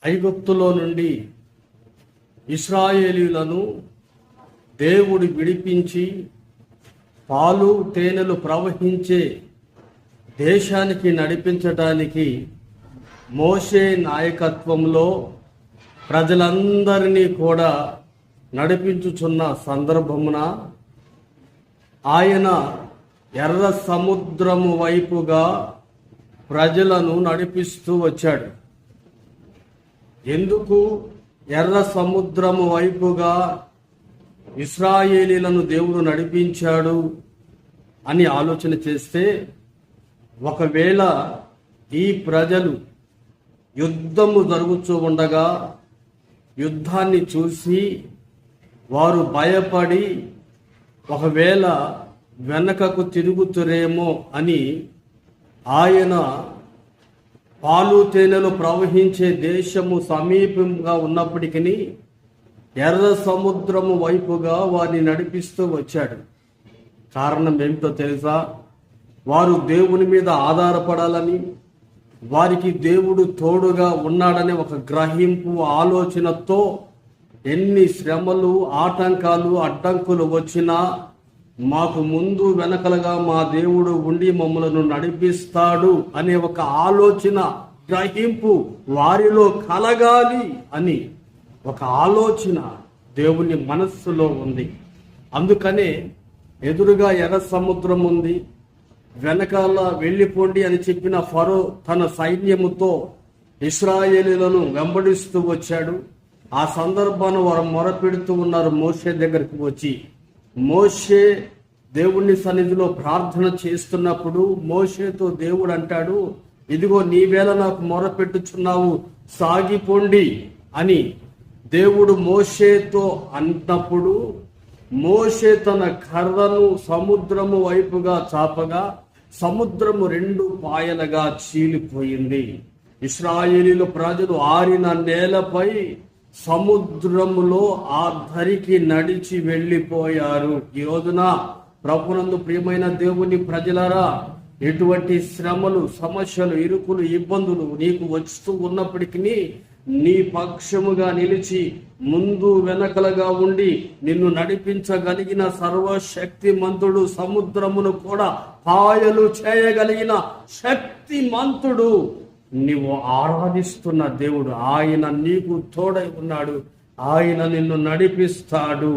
ఐగుప్తులో నుండి ఇశ్రాయేలీయులను దేవుడు విడిపించి పాలు తేనెలు ప్రవహించే దేశానికి నడిపించడానికి మోషే నాయకత్వంలో ప్రజలందరినీ కూడా నడిపించుచున్న సందర్భమున ఆయన ఎర్ర సముద్రము వైపుగా ప్రజలను నడిపిస్తూ వచ్చాడు. ఎందుకు ఎర్ర సముద్రము వైపుగా ఇశ్రాయేలీలను దేవుడు నడిపించాడు అని ఆలోచన చేస్తే, ఒకవేళ ఈ ప్రజలు యుద్ధము జరుగుతూ ఉండగా యుద్ధాన్ని చూసి వారు భయపడి ఒకవేళ వెనకకు తిరుగుతురేమో అని ఆయన పాలు తేనెలు ప్రవహించే దేశము సమీపంగా ఉన్నప్పటికీ ఎర్ర సముద్రము వైపుగా వారిని నడిపిస్తూ వచ్చాడు. కారణం ఏమిటో తెలుసా? వారు దేవుని మీద ఆధారపడాలని, వారికి దేవుడు తోడుగా ఉన్నాడనే ఒక గ్రహింపు ఆలోచనతో ఎన్ని శ్రమలు, ఆటంకాలు, అడ్డంకులు వచ్చినా మాకు ముందు వెనకలుగా మా దేవుడు ఉండి మమ్మలను నడిపిస్తాడు అనే ఒక ఆలోచన, గ్రహింపు వారిలో కలగాలి అని ఒక ఆలోచన దేవుని మనస్సులో ఉంది. అందుకనే ఎదురుగా ఎర్ర సముద్రం ఉంది, వెనకాల వెళ్ళిపోండి అని చెప్పిన ఫరో తన సైన్యముతో ఇశ్రాయేలీలను వెంబడిస్తూ వచ్చాడు. ఆ సందర్భాన్ని వారు మొరపెడుతూ ఉన్నారు మోషే దగ్గరికి వచ్చి. మోషే దేవుని సన్నిధిలో ప్రార్థన చేస్తున్నప్పుడు మోషేతో దేవుడు అంటాడు, ఇదిగో నీవేళ నాకు మొరపెట్టుచున్నావు, సాగిపోండి అని దేవుడు మోషేతో అన్నప్పుడు మోషే తన కర్రను సముద్రము వైపుగా చాపగా సముద్రము 2 పాయలుగా చీలిపోయింది. ఇశ్రాయేలీల ప్రజలు ఆరిన నేలపై సముద్రములో ఆ ధరికి నడిచి వెళ్ళిపోయారు. ఈ రోజున ప్రభునందు ప్రియమైన దేవుని ప్రజలారా, ఎటువంటి శ్రమలు, సమస్యలు, ఇరుకులు, ఇబ్బందులు నీకు వస్తూ ఉన్నప్పటికీ నీ పక్షముగా నిలిచి ముందు వెనకలుగా ఉండి నిన్ను నడిపించగలిగిన సర్వశక్తిమంతుడు, సముద్రమును కూడా పాయలు చేయగలిగిన శక్తిమంతుడు, నీవు ఆరాధిస్తున్న దేవుడు, ఆయన నీకు తోడై ఉన్నాడు, ఆయన నిన్ను నడిపిస్తాడు.